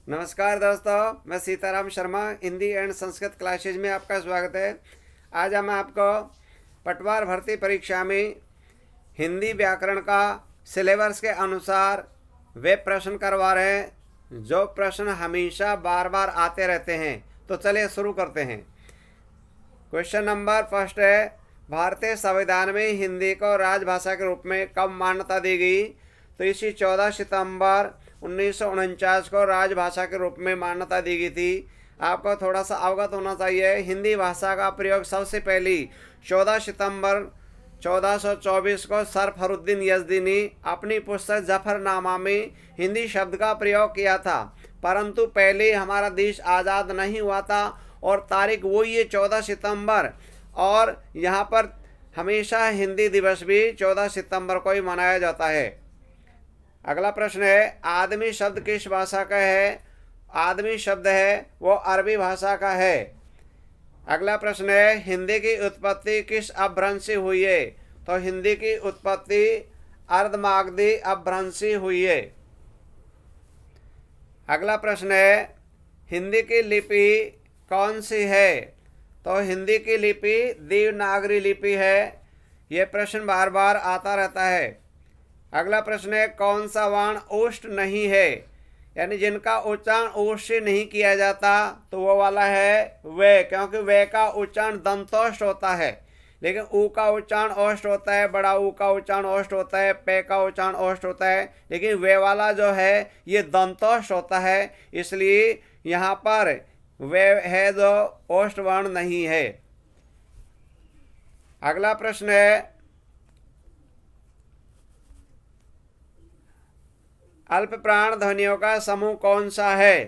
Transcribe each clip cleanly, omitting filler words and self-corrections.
नमस्कार दोस्तों, मैं सीताराम शर्मा हिंदी एंड संस्कृत क्लासेज में आपका स्वागत है। आज हम आपको पटवार भर्ती परीक्षा में हिंदी व्याकरण का सिलेबस के अनुसार वे प्रश्न करवा रहे हैं जो प्रश्न हमेशा बार बार आते रहते हैं। तो चलिए शुरू करते हैं। क्वेश्चन नंबर फर्स्ट है, भारतीय संविधान में हिंदी को राजभाषा के रूप में कब मान्यता दी गई? तो इसी 14 सितंबर 1949 को राजभाषा के रूप में मान्यता दी गई थी। आपको थोड़ा सा अवगत होना चाहिए, हिंदी भाषा का प्रयोग सबसे पहली 14 सितंबर 1424 को सर फरुद्दीन यज़दी ने अपनी पुस्तक जफरनामा में हिंदी शब्द का प्रयोग किया था। परंतु पहले हमारा देश आज़ाद नहीं हुआ था और तारीख वही है 14 सितंबर, और यहाँ पर हमेशा हिंदी दिवस भी 14 सितंबर को ही मनाया जाता है। अगला प्रश्न है, आदमी शब्द किस भाषा का है? आदमी शब्द है वो अरबी भाषा का है। अगला प्रश्न है, हिंदी की उत्पत्ति किस अपभ्रंश से हुई है? तो हिंदी की उत्पत्ति अर्धमागधी अपभ्रंश से हुई है। अगला प्रश्न है, हिंदी की लिपि कौन सी है? तो हिंदी की लिपि देवनागरी लिपि है। यह प्रश्न बार बार आता रहता है। अगला प्रश्न है, कौन सा वर्ण ओष्ठ नहीं है? यानी जिनका उच्चारण ओष्ठ से नहीं किया जाता तो वो वाला है वे, क्योंकि वे का उच्चारण दंतोष्ठ होता है, लेकिन ऊ का उच्चारण ओष्ठ होता है, बड़ा ऊ का उच्चारण ओष्ठ होता है, पे का उच्चारण ओष्ठ होता है, लेकिन वे वाला जो है ये दंतोष्ठ होता है, इसलिए यहाँ पर वे है जो ओष्ठ वर्ण नहीं है। अगला प्रश्न है, अल्प प्राण ध्वनियों का समूह कौन सा है?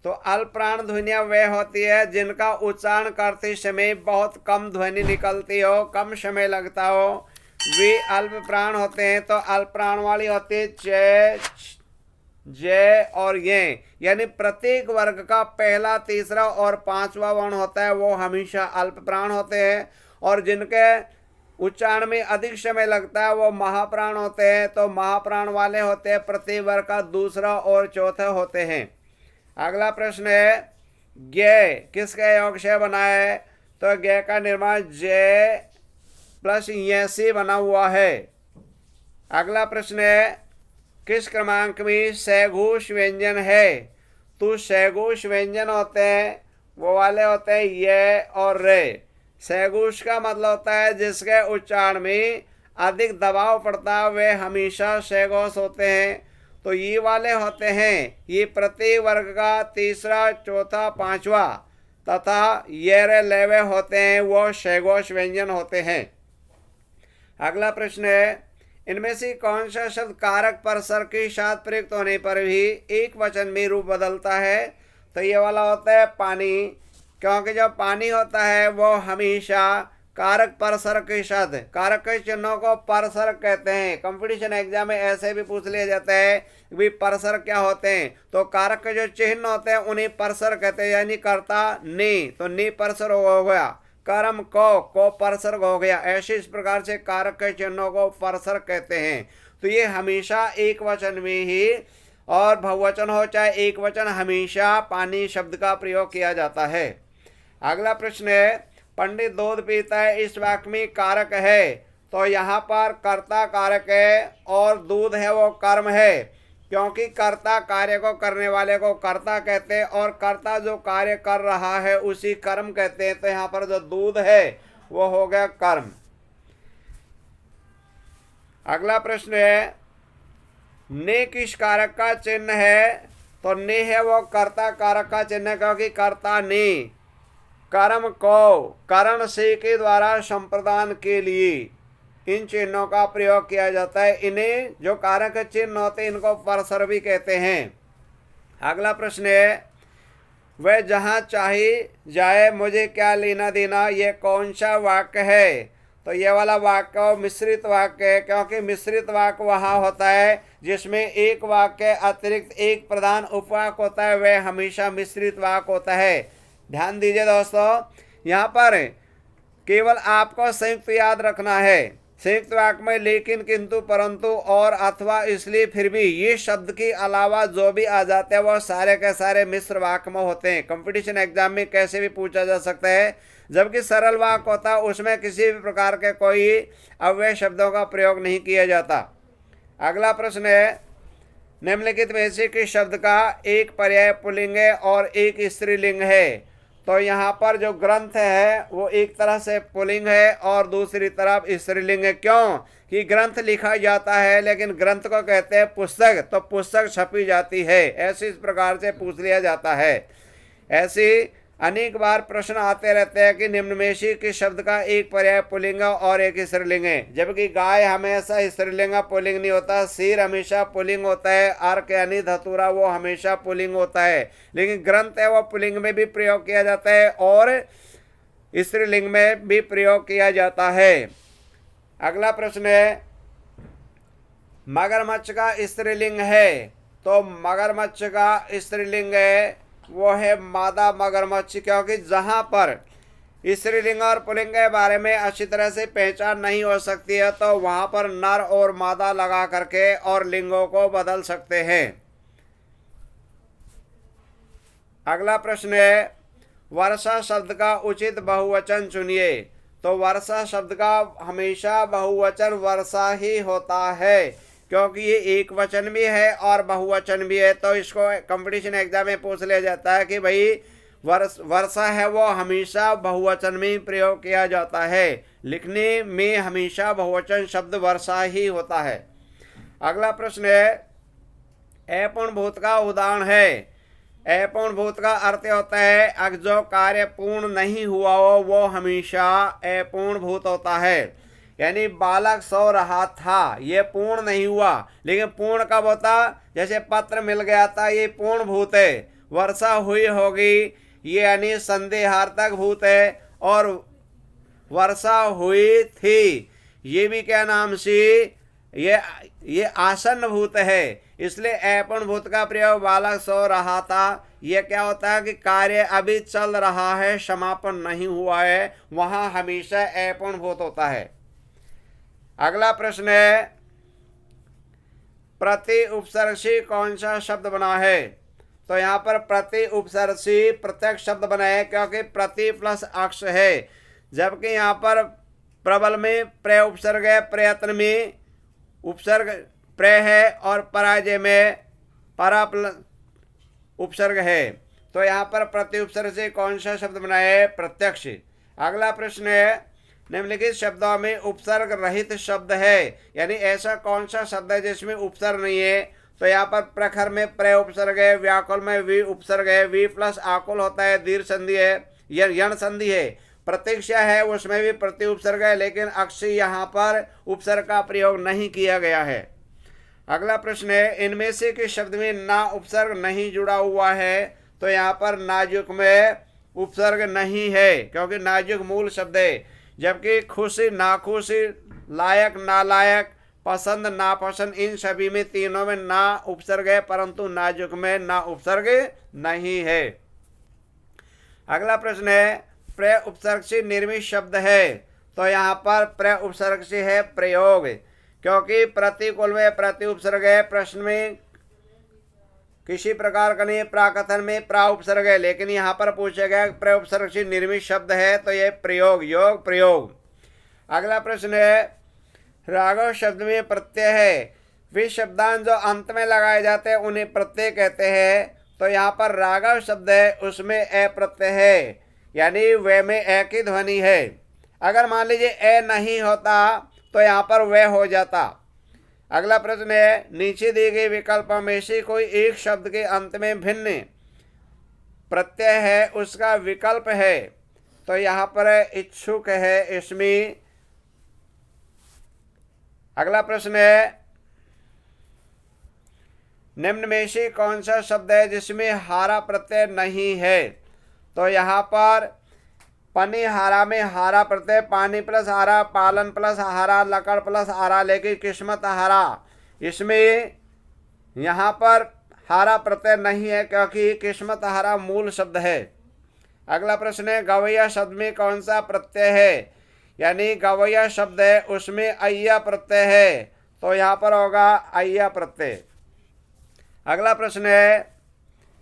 तो अल्प प्राण ध्वनियाँ वे होती है जिनका उच्चारण करते समय बहुत कम ध्वनि निकलती हो, कम समय लगता हो, वे अल्प प्राण होते हैं। तो अल्प प्राण वाली होती है च, जे और ये, यानी प्रत्येक वर्ग का पहला, तीसरा और पांचवा वर्ण होता है वो हमेशा अल्प प्राण होते हैं, और जिनके उच्चारण में अधिक समय लगता है वो महाप्राण होते हैं। तो महाप्राण वाले होते हैं प्रति वर्ग का दूसरा और चौथा होते हैं। अगला प्रश्न है, ज्ञ किसके योग से बना है? तो ज्ञ का निर्माण जे प्लस य से बना हुआ है। अगला प्रश्न है, किस क्रमांक में सघोष व्यंजन है? तो सघोष व्यंजन होते हैं वो वाले होते हैं ये और रे। सघोष का मतलब होता है जिसके उच्चारण में अधिक दबाव पड़ता है वे हमेशा सघोष होते हैं। तो ये वाले होते हैं, ये प्रत्येक वर्ग का तीसरा, चौथा, पांचवा तथा ये रे लेवे होते हैं वो सघोष व्यंजन होते हैं। अगला प्रश्न है, इनमें से कौन सा शब्द कारक परसर के साथ प्रयुक्त होने पर भी एक वचन में रूप बदलता है? तो ये वाला होता है पानी, क्योंकि जो पानी होता है वो हमेशा कारक परसर के साथ, कारक के चिन्हों को परसर कहते हैं। कंपटीशन एग्जाम में ऐसे भी पूछ लिया जाता है कि परसर क्या होते हैं? तो कारक के जो चिन्ह होते हैं उन्हें परसर कहते हैं, यानी कर्ता ने, तो ने परसर हो गया, कर्म को परसर हो गया। ऐसे इस प्रकार से कारक के चिन्हों को परसर कहते हैं। तो ये हमेशा एक वचन में ही, और बहुवचन हो चाहे एक वचन, हमेशा पानी शब्द का प्रयोग किया जाता है। अगला प्रश्न है, पंडित दूध पीता है इस वाक्य में कारक है? तो यहाँ पर कर्ता कारक है और दूध है वो कर्म है, क्योंकि कर्ता कार्य को करने वाले को कर्ता कहते हैं और कर्ता जो कार्य कर रहा है उसी कर्म कहते हैं। तो यहाँ पर जो दूध है वो हो गया कर्म। अगला प्रश्न है, ने किस कारक का चिन्ह है? तो ने है वो कर्ता कारक का चिन्ह, क्योंकि कर्ता ने कर्म को करण से के द्वारा संप्रदान के लिए इन चिन्हों का प्रयोग किया जाता है। इन्हें जो कारक चिन्ह होते हैं इनको परसर भी कहते हैं। अगला प्रश्न है, वह जहाँ चाहे जाए मुझे क्या लेना देना, ये कौन सा वाक्य है? तो ये वाला वाक्य मिश्रित वाक्य है, क्योंकि मिश्रित वाक्य वहाँ होता है जिसमें एक वाक्य अतिरिक्त एक प्रधान उपवाक्य होता है, वह हमेशा मिश्रित वाक्य होता है। ध्यान दीजिए दोस्तों, यहाँ पर केवल आपको संयुक्त याद रखना है। संयुक्त वाक्य में लेकिन, किंतु, परंतु, और, अथवा, इसलिए, फिर भी, ये शब्द के अलावा जो भी आ जाते हैं वह सारे के सारे मिश्र वाक्य में होते हैं। कंपटीशन एग्जाम में कैसे भी पूछा जा सकता है। जबकि सरल वाक्य होता है उसमें किसी भी प्रकार के कोई अव्यय शब्दों का प्रयोग नहीं किया जाता। अगला प्रश्न है, निम्नलिखित में से किस शब्द का एक पर्याय पुल्लिंग है और एक स्त्रीलिंग है? तो यहाँ पर जो ग्रंथ है वो एक तरह से पुल्लिंग है और दूसरी तरफ स्त्रीलिंग है। क्यों कि ग्रंथ लिखा जाता है लेकिन ग्रंथ को कहते हैं पुस्तक, तो पुस्तक छपी जाती है, ऐसे इस प्रकार से पूछ लिया जाता है। ऐसे अनेक बार प्रश्न आते रहते हैं कि निम्न में से किस शब्द का एक पर्याय पुल्लिंग और एक स्त्रीलिंग है? जबकि गाय हमेशा स्त्रीलिंग पुल्लिंग नहीं होता, सिर हमेशा पुल्लिंग होता है, अर्क यानी धतूरा वो हमेशा पुल्लिंग होता है। लेकिन ग्रंथ है वो पुल्लिंग में भी प्रयोग किया जाता है और स्त्रीलिंग में भी प्रयोग किया जाता है। अगला प्रश्न है, मगरमच्छ का स्त्रीलिंग है, तो मगरमच्छ का स्त्रीलिंग है वो है मादा मगरमच्छ, क्योंकि जहां पर स्त्रीलिंग और पुल्लिंग के बारे में अच्छी तरह से पहचान नहीं हो सकती है तो वहां पर नर और मादा लगा करके और लिंगों को बदल सकते हैं। अगला प्रश्न है, वर्षा शब्द का उचित बहुवचन चुनिए। तो वर्षा शब्द का हमेशा बहुवचन वर्षा ही होता है, क्योंकि ये एक वचन भी है और बहुवचन भी है। तो इसको कंपटीशन एग्जाम में पूछ लिया जाता है कि भाई वर्षा है वो हमेशा बहुवचन में ही प्रयोग किया जाता है, लिखने में हमेशा बहुवचन शब्द वर्षा ही होता है। अगला प्रश्न है, अपूर्ण भूत का उदाहरण है। अपूर्ण भूत का अर्थ होता है जो कार्य पूर्ण नहीं हुआ हो वो हमेशा अपूर्ण भूत होता है। यानी बालक सो रहा था, ये पूर्ण नहीं हुआ, लेकिन पूर्ण कब होता? जैसे पत्र मिल गया था, ये पूर्ण भूत है। वर्षा हुई होगी, ये यानी संदेहार्थक भूत है। और वर्षा हुई थी, ये भी क्या नाम से ये आसन्न भूत है। इसलिए अपूर्ण भूत का प्रयोग बालक सो रहा था, ये क्या होता है कि कार्य अभी चल रहा है, समापन नहीं हुआ है, वहां हमेशा अपूर्ण भूत होता है। अगला प्रश्न है, प्रति उपसर्ग से कौन सा शब्द बना है? तो यहाँ पर प्रति उपसर्ग से प्रत्यक्ष शब्द बना है, क्योंकि प्रति प्लस अक्ष है। जबकि यहाँ पर प्रबल में प्र उपसर्ग है, प्रयत्न में उपसर्ग प्र है और पराजय में परा प्लस उपसर्ग है। तो यहाँ पर प्रति उपसर्ग से कौन सा शब्द बना है? प्रत्यक्ष। अगला प्रश्न है, निम्नलिखित शब्दों में उपसर्ग रहित शब्द है, यानी ऐसा कौन सा शब्द है जिसमें उपसर्ग नहीं है? तो यहाँ पर प्रखर में प्र उपसर्ग है, व्याकुल में वी उपसर्ग है, वी प्लस आकुल होता है, दीर्घ संधि है, यण संधि है, प्रतीक्षा है उसमें भी प्रति उपसर्ग है, लेकिन अक्षी यहाँ पर उपसर्ग का प्रयोग नहीं किया गया है। अगला प्रश्न है, इनमें से किस शब्द में ना उपसर्ग नहीं जुड़ा हुआ है? तो यहाँ पर नाजुक में उपसर्ग नहीं है, क्योंकि नाजुक मूल शब्द है। जबकि खुशी नाखुशी, लायक नालायक, पसंद नापसंद, इन सभी में तीनों में ना उपसर्ग है, परंतु नाजुक में ना उपसर्ग नहीं है। अगला प्रश्न है, प्र उपसर्ग से निर्मित शब्द है। तो यहाँ पर प्र उपसर्ग से है प्रयोग, क्योंकि प्रतिकूल में प्रति उपसर्ग है, प्रश्न में किसी प्रकार का नहीं, प्राकथन में प्रा उपसर्ग है, लेकिन यहाँ पर पूछा गया प्र उपसर्ग से निर्मित शब्द है, तो यह प्रयोग, योग प्रयोग। अगला प्रश्न है, राघव शब्द में प्रत्यय है, वे शब्दांश जो अंत में लगाए जाते हैं उन्हें प्रत्यय कहते हैं। तो यहाँ पर राघव शब्द है उसमें अ प्रत्यय है, यानी वे में अ की ध्वनि है। अगर मान लीजिए अ नहीं होता तो यहाँ पर वह हो जाता। अगला प्रश्न है, नीचे दिए गए विकल्पों में से कोई एक शब्द के अंत में भिन्न प्रत्यय है, उसका विकल्प है। तो यहाँ पर इच्छुक है इसमें। अगला प्रश्न है, निम्न में से कौन सा शब्द है जिसमें हारा प्रत्यय नहीं है? तो यहाँ पर पनी हारा में हारा प्रत्यय, पानी प्लस हारा, पालन प्लस हारा, लकड़ प्लस हारा, लेकिन किस्मत हारा, इसमें यहाँ पर हारा प्रत्यय नहीं है, क्योंकि किस्मत हारा मूल शब्द है। अगला प्रश्न है, गवैया शब्द में कौन सा प्रत्यय है? यानी गवैया शब्द है उसमें अय्या प्रत्यय है, तो यहाँ पर होगा अय्या प्रत्यय। अगला प्रश्न है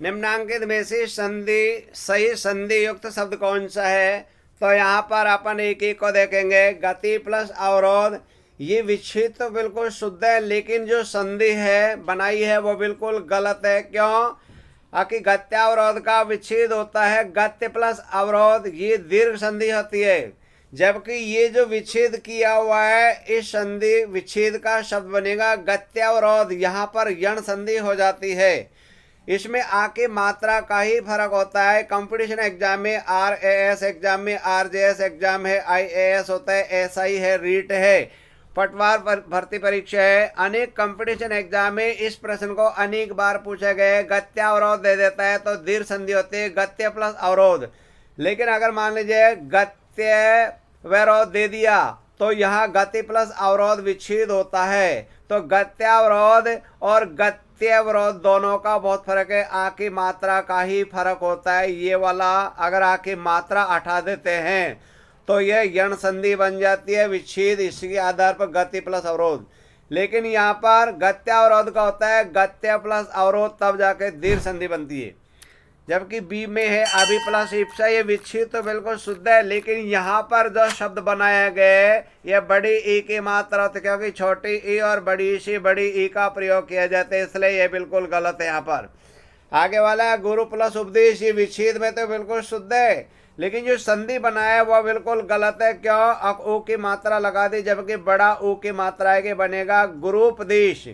निम्नांकित में से सही संधि युक्त शब्द कौन सा है? तो यहाँ पर अपन एक एक को देखेंगे। गति प्लस अवरोध, ये विच्छेद तो बिल्कुल शुद्ध है, लेकिन जो संधि है बनाई है वो बिल्कुल गलत है। क्यों? कि गत्यावरोध का विच्छेद होता है गत्य प्लस अवरोध, ये दीर्घ संधि होती है, जबकि ये जो विच्छेद किया हुआ है इस संधि विच्छेद का शब्द बनेगा गत्यावरोध। यहाँ पर यण संधि हो जाती है। इसमें आके मात्रा का ही फर्क होता है। कंपटीशन एग्जाम में RAS एग्जाम में RJS एग्जाम है, IAS होता है, SI है, रीट है, पटवार भर्ती परीक्षा है। अनेक कंपटीशन एग्जाम में इस प्रश्न को अनेक बार पूछे गए। गत्यावरोध दे देता है तो दीर्घ संधि होती है गत्य प्लस अवरोध। लेकिन अगर मान लीजिए गत्यावरोध दे दिया तो यहाँ गति प्लस अवरोध विच्छेद होता है। तो गत्यावरोध और गत्यावरोध दोनों का बहुत फर्क है, आकी मात्रा का ही फर्क होता है। ये वाला अगर आकी मात्रा हटा देते हैं तो यह यण संधि बन जाती है विच्छेद, इसके आधार पर गति प्लस अवरोध। लेकिन यहाँ पर गत्यावरोध का होता है गत्य प्लस अवरोध, तब जाके दीर्घ संधि बनती है। जबकि बी में है अभी प्लस इप्सा, ये विच्छेद तो बिल्कुल शुद्ध है, लेकिन यहाँ पर जो शब्द बनाया गया यह बड़ी ई की मात्रा होती है, क्योंकि छोटी ई और बड़ी सी बड़ी ई का प्रयोग किया जाता है, इसलिए यह बिल्कुल गलत है। यहाँ पर आगे वाला है गुरु प्लस उपदेश, ये विच्छेद में तो बिल्कुल शुद्ध है, लेकिन जो संधि बनाया है वह बिल्कुल गलत है। क्यों? अब ऊ की मात्रा लगा दी, जबकि बड़ा ऊ की मात्रा है कि बनेगा गुरुपदेश।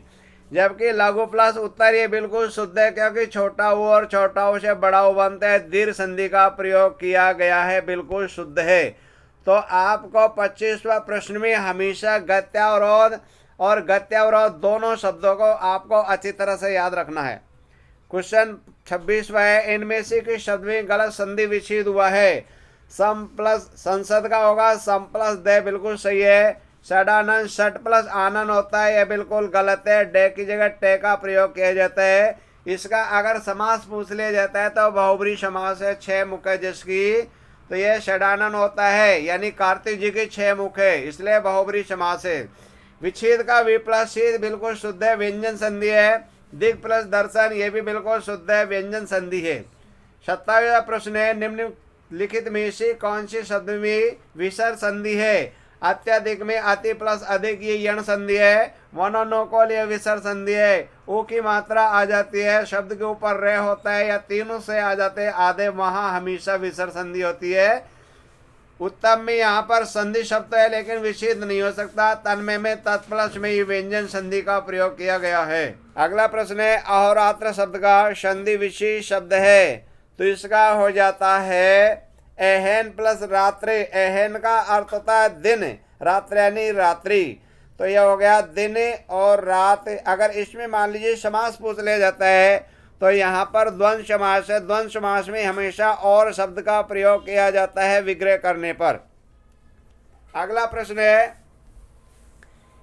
जबकि लघु प्लस उत्तर ये बिल्कुल शुद्ध है, क्योंकि छोटा ऊ और छोटा ऊ से बड़ा ऊ बनता है, दीर्घ संधि का प्रयोग किया गया है, बिल्कुल शुद्ध है। तो आपको 25वां प्रश्न में हमेशा गत्यावरोध और गत्यावरोध दोनों शब्दों को आपको अच्छी तरह से याद रखना है। क्वेश्चन 26वां है इनमें से किस शब्द में गलत संधि विच्छेद हुआ है? सम प्लस संसद का होगा सम प्लस दे, बिल्कुल सही है। षडानन षट प्लस आनन होता है, यह बिल्कुल गलत है। डे की जगह टे का प्रयोग किया जाता है। इसका अगर समास पूछ लिया जाता है तो बहुब्री समास है, 6 मुख है जिसकी, तो यह षडानन होता है, यानी कार्तिक जी के 6 मुख है, इसलिए बहुब्री समास है। विच्छेद का वि प्लस शीद बिल्कुल शुद्ध है, व्यंजन संधि है। दिग प्लस दर्शन, ये भी बिल्कुल शुद्ध है, व्यंजन संधि है। 27वां प्रश्न है निम्नलिखित में से कौन से शब्द में विसर्ग संधि है? अत्यधिक में अति प्लस अधिक, ये यण संधि है। वनोनुकूल ये विसर्ग संधि है। ऊ की मात्रा आ जाती है, शब्द के ऊपर रे होता है, या तीनों से आ जाते हैं आधे, वहां हमेशा विसर्ग संधि होती है। उत्तम में यहाँ पर संधि शब्द है लेकिन विच्छेद नहीं हो सकता। तन्मय में तत्प्लस में ये व्यंजन संधि का प्रयोग किया गया है। अगला प्रश्न है अहोरात्र शब्द का संधि विशेष शब्द है, तो इसका हो जाता है एहन प्लस रात्रि। एहन का अर्थ होता है दिन, रात्रि यानी रात्रि, तो यह हो गया दिन और रात। अगर इसमें मान लीजिए समास पूछ लिया जाता है तो यहाँ पर द्वंद्व समास है। द्वंद्व समास में हमेशा और शब्द का प्रयोग किया जाता है विग्रह करने पर। अगला प्रश्न है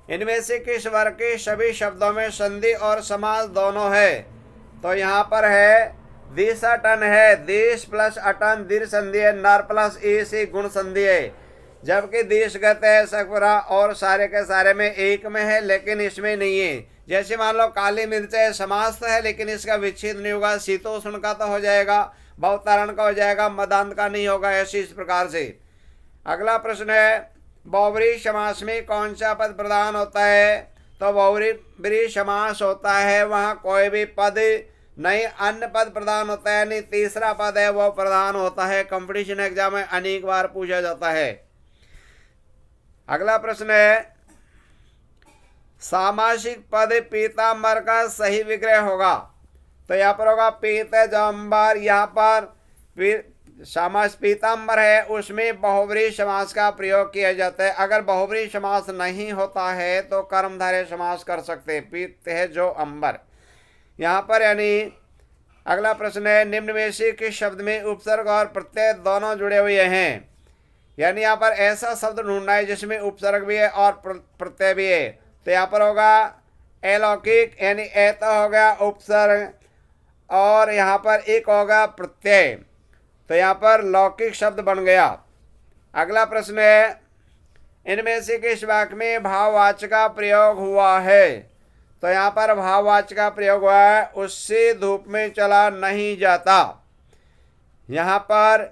इनमें से किस वर्ग के सभी शब्दों में संधि और समास दोनों है? तो यहाँ पर है देश अटन है, देश प्लस अटन दीर्घ संधि है, नर प्लस ए से गुण संधि है। जबकि देशगत है सकपुरा और सारे के सारे में एक में है, लेकिन इसमें नहीं है। जैसे मान लो काली मिर्च है, समास है लेकिन इसका विच्छेद नहीं होगा। शीतोष्ण का तो हो जाएगा, बहुतारण का हो जाएगा, मदांत का नहीं होगा, ऐसी इस प्रकार से। अगला प्रश्न है बहुब्रीहि समास में कौन सा पद प्रधान होता है? तो बहुब्रीहि समास होता है वहाँ कोई भी पद नहीं, अन्य पद प्रधान होता है, नहीं तीसरा पद है वो प्रधान होता है। कंपटीशन एग्जाम में अनेक बार पूछा जाता है। अगला प्रश्न है सामासिक पद पीताम्बर का सही विग्रह होगा? तो यहाँ पर होगा पीतजम्बर। यहाँ पर समास पीताम्बर है उसमें बहुब्रीहि समास का प्रयोग किया जाता है। अगर बहुब्रीहि समास नहीं होता है तो कर्मधारय समास कर सकते हैं, पीत है जो अंबर। यहाँ पर यानी अगला प्रश्न है निम्न में से किस शब्द में उपसर्ग और प्रत्यय दोनों जुड़े हुए हैं? यानी यहाँ पर ऐसा शब्द ढूंढना है जिसमें उपसर्ग भी है और प्रत्यय भी है। तो यहाँ पर होगा अलौकिक, यानी ऐता हो गया उपसर्ग और यहाँ पर एक होगा प्रत्यय, तो यहाँ पर लौकिक शब्द बन गया। अगला प्रश्न है इनमें से किस वाक्य में भाववाचक का प्रयोग हुआ है? तो यहाँ पर भाववाचक का प्रयोग हुआ है, उससे धूप में चला नहीं जाता। यहाँ पर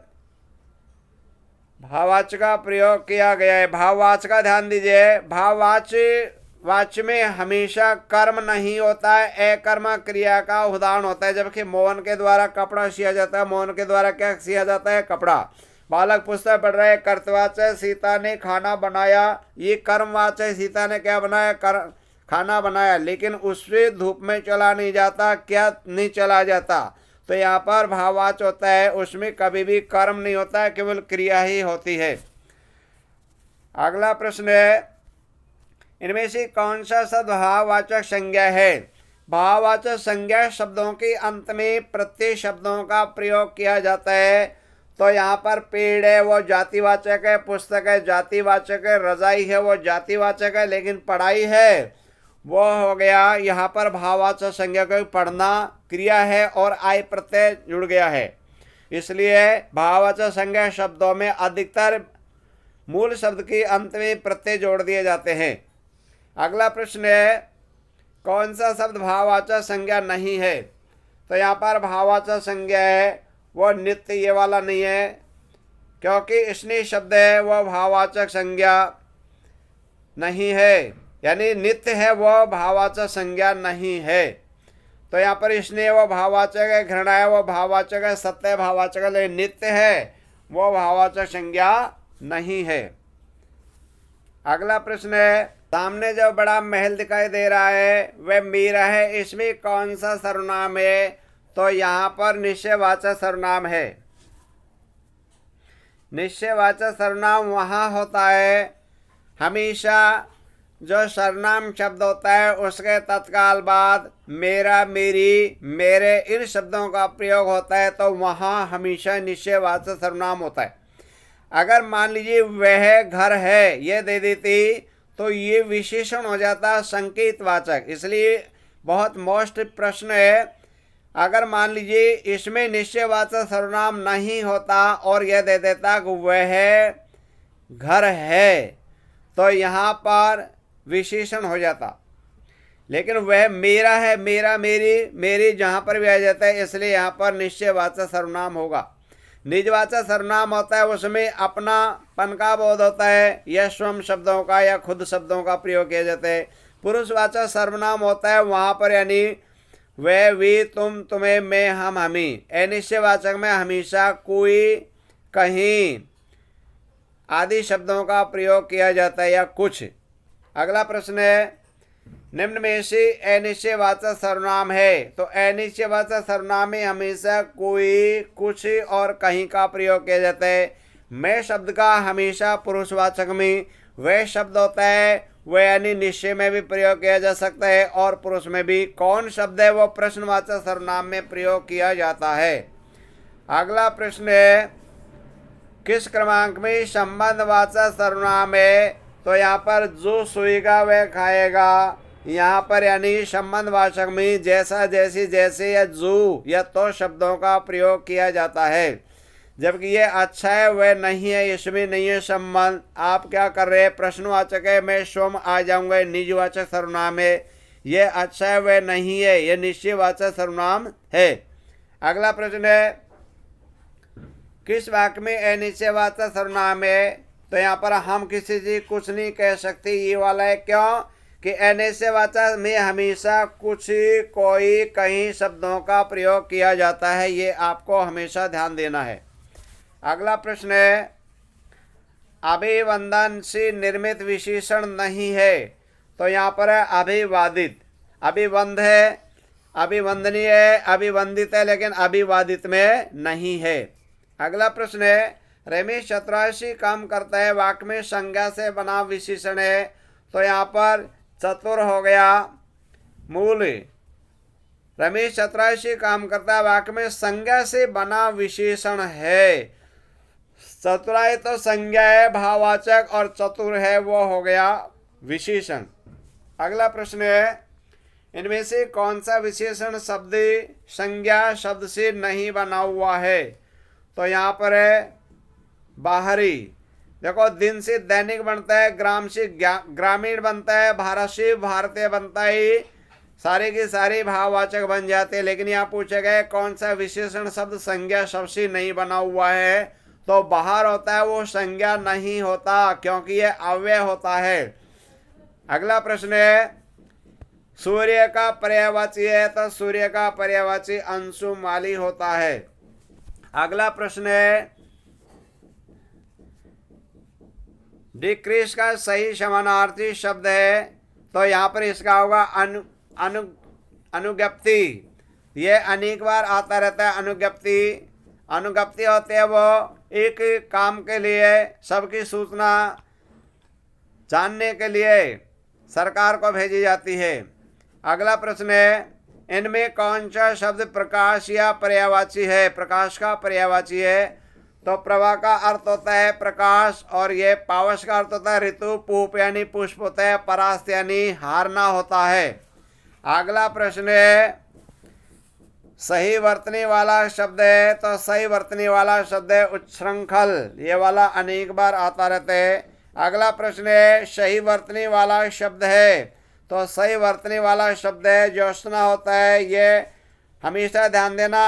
भाववाचक का प्रयोग किया गया है। भाववाचक का ध्यान दीजिए, वाच्य में हमेशा कर्म नहीं होता है, अकर्म क्रिया का उदाहरण होता है। जबकि मोहन के द्वारा कपड़ा सिया जाता है, मोहन के द्वारा क्या सिया जाता है? कपड़ा। बालक पुस्तक पढ़ रहे, कर्तवाचक सीता ने खाना बनाया, ये कर्मवाचक सीता ने क्या बनाया? खाना बनाया, लेकिन उससे धूप में चला नहीं जाता। क्या नहीं चला जाता? तो यहाँ पर भाववाचक होता है, उसमें कभी भी कर्म नहीं होता है, केवल क्रिया ही होती है। अगला प्रश्न है, इनमें से कौन सा शब्द भाववाचक संज्ञा है? भाववाचक संज्ञा शब्दों के अंत में प्रत्यय शब्दों का प्रयोग किया जाता है। तो यहाँ पर पेड़ है वो जातिवाचक है, पुस्तक है जातिवाचक है, रजाई है वो जातिवाचक है, लेकिन पढ़ाई है वो हो गया यहाँ पर भाववाचक संज्ञा को पढ़ना क्रिया है और आय प्रत्यय जुड़ गया है। इसलिए भाववाचक संज्ञा शब्दों में अधिकतर मूल शब्द के अंत में प्रत्यय जोड़ दिए जाते हैं। अगला प्रश्न है, कौन सा शब्द भाववाचक संज्ञा नहीं है? तो यहाँ पर भाववाचक संज्ञा है वो नित्य, ये वाला नहीं है, क्योंकि स्नेह शब्द है वो भाववाचक संज्ञा नहीं है, यानी नित्य है वो भाववाचक संज्ञा नहीं है। तो यहाँ पर स्नेह वो भाववाचक है, घृणा है वो भाववाचक है, सत्य भाववाचक है, लेकिन नित्य है वो भाववाचक संज्ञा नहीं है। अगला प्रश्न है, सामने जो बड़ा महल दिखाई दे रहा है वह मीरा है, इसमें कौन सा सर्वनाम है? तो यहाँ पर निश्चयवाचक सर्वनाम है। निश्चयवाचक सर्वनाम वहाँ होता है हमेशा जो सर्वनाम शब्द होता है उसके तत्काल बाद मेरा, मेरी, मेरे इन शब्दों का प्रयोग होता है, तो वहाँ हमेशा निश्चयवाचक सर्वनाम होता है। अगर मान लीजिए वह घर है ये दे देती तो ये विशेषण हो जाता संकेतवाचक। इसलिए बहुत मोस्ट प्रश्न है, अगर मान लीजिए इसमें निश्चयवाचक सर्वनाम नहीं होता और यह दे देता कि वह घर है, तो यहाँ पर विशेषण हो जाता। लेकिन वह मेरा है, मेरा, मेरी, मेरी जहाँ पर भी आ जाता है, इसलिए यहाँ पर निश्चयवाचक सर्वनाम होगा। निजवाचक सर्वनाम होता है उसमें अपनापन का बोध होता है, या स्वयं शब्दों का या खुद शब्दों का प्रयोग किया जाता है। पुरुषवाचक सर्वनाम होता है वहाँ पर यानी वह, वे, तुम, तुम्हें, मैं, हम, हमी। अनिश्चयवाचक में हमेशा कोई, कहीं आदि शब्दों का प्रयोग किया जाता है या कुछ। अगला प्रश्न है, निम्न में से अनिश्चयवाचक सर्वनाम है? तो अनिश्चयवाचक सर्वनाम में हमेशा कोई, कुछ और कहीं का प्रयोग किया जाता है। मैं शब्द का हमेशा पुरुषवाचक में वह शब्द होता है, वह यानी निश्चय में भी प्रयोग किया जा सकता है और पुरुष में भी। कौन शब्द है वो प्रश्नवाचक सर्वनाम में प्रयोग किया जाता है। अगला प्रश्न है, किस क्रमांक में संबंधवाचक सर्वनाम है? तो यहाँ पर जो सोएगा वह खाएगा, यहाँ पर यानी संबंधवाचक में जैसा, जैसी, जैसे या जो या तो शब्दों का प्रयोग किया जाता है। जबकि ये अच्छा है वह नहीं है, इसमें नहीं है संबंध। आप क्या कर रहे हैं? प्रश्नवाचक है, मैं स्वयं आ जाऊंगा, निजवाचक सर्वनाम है। ये अच्छा है वह नहीं है, यह निश्चयवाचक सर्वनाम है। अगला प्रश्न है, किस वाक्य में अनिश्चयवाचक सर्वनाम है? तो यहाँ पर हम किसी से कुछ नहीं कह सकते, ये वाला है। क्यों कि अनिश्चयवाचक में हमेशा कुछ, कोई, कहीं शब्दों का प्रयोग किया जाता है, ये आपको हमेशा ध्यान देना है। अगला प्रश्न है, अभिवंदन से निर्मित विशेषण नहीं है? तो यहाँ पर है अभिवादित। अभिवंद है, अभिवंदनीय है, अभिवंदित है, लेकिन अभिवादित में नहीं है। अगला प्रश्न है, रमेश चतुराशी काम करता है, वाक्य में संज्ञा से बना विशेषण है। तो यहाँ पर चतुर हो गया मूल। रमेश चतुराशी काम करता है, वाक्य में संज्ञा से बना विशेषण है। चतुराई तो संज्ञा है भाववाचक और चतुर है वो हो गया विशेषण। अगला प्रश्न है, इनमें से कौन सा विशेषण शब्द संज्ञा शब्द से नहीं बना हुआ है? तो यहाँ पर है बाहरी। देखो, दिन से दैनिक बनता है, ग्राम से ग्रामीण बनता है, भारत से भारतीय बनता है, सारे की सारी भाववाचक बन जाते हैं। लेकिन यहाँ पूछे गए कौन सा विशेषण शब्द संज्ञा शब्द से नहीं बना हुआ है, तो बाहर होता है, वो संज्ञा नहीं होता क्योंकि ये अव्यय होता है। अगला प्रश्न है, सूर्य का पर्यायवाची है तो सूर्य का पर्यायवाची अंशुमाली होता है। अगला प्रश्न है, डिक्रीज का सही समानार्थी शब्द है, तो यहाँ पर इसका होगा अनुज्ञप्ति। ये अनेक बार आता रहता है। अनुज्ञप्ति होते हैं वो एक काम के लिए सबकी सूचना जानने के लिए सरकार को भेजी जाती है। अगला प्रश्न है, इनमें कौन सा शब्द प्रकाश या पर्यायवाची है? प्रकाश का पर्यायवाची है, तो प्रभा का अर्थ होता है प्रकाश, और ये पावस का अर्थ होता है ऋतु, पूप यानी पुष्प होता है, परास्त यानी हारना होता है। अगला प्रश्न है, सही वर्तने वाला शब्द है, तो सही वर्तने वाला शब्द है उच्छृंखल। ये वाला अनेक बार आता रहता है। अगला प्रश्न है, सही वर्तने वाला शब्द है, तो सही वर्तने वाला शब्द है ज्योत्सना होता है। ये हमेशा ध्यान देना,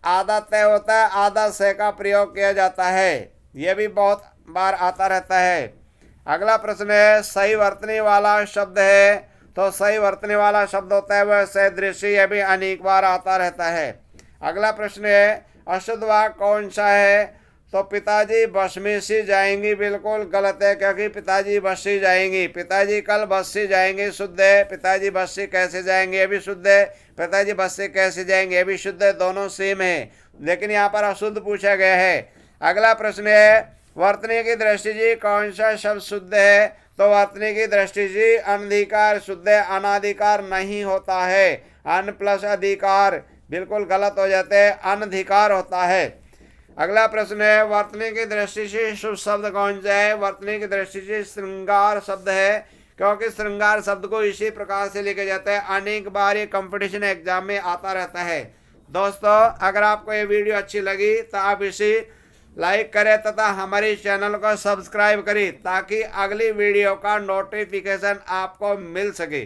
आधा तय होता है, आधा से का प्रयोग किया जाता है। ये भी बहुत बार आता रहता है। अगला प्रश्न है, सही वर्तने वाला शब्द है, तो सही वर्तने वाला शब्द होता है वह सदृशी। यह भी अनेक बार आता रहता है। अगला प्रश्न है, अशुद्ध वाक्य कौन सा है? तो पिताजी बस में से जाएंगी बिल्कुल गलत है, क्योंकि पिताजी बस से जाएंगी। पिताजी कल बस से जाएंगे शुद्ध है। पिताजी बस से कैसे जाएंगे, ये भी शुद्ध है। पिताजी बस से कैसे जाएंगे, ये भी शुद्ध है। दोनों सेम है, लेकिन यहाँ पर अशुद्ध पूछा गया है। अगला प्रश्न है, वर्तने की दृष्टि से कौन सा शब्द शुद्ध है? तो वर्तने की दृष्टि से अनधिकार शुद्ध है, अनाधिकार नहीं होता है। अन प्लस अधिकार बिल्कुल गलत हो जाते हैं, अनधिकार होता है। अगला प्रश्न है, वर्तने की दृष्टि से शुभ शब्द कौन सा है? वर्तने की दृष्टि से श्रृंगार शब्द है, क्योंकि श्रृंगार शब्द को इसी प्रकार से लिखा जाता है। अनेक बार ये कंपटीशन एग्जाम में आता रहता है। दोस्तों, अगर आपको ये वीडियो अच्छी लगी तो आप इसे लाइक करें तथा हमारे चैनल को सब्सक्राइब करें, ताकि अगली वीडियो का नोटिफिकेशन आपको मिल सके।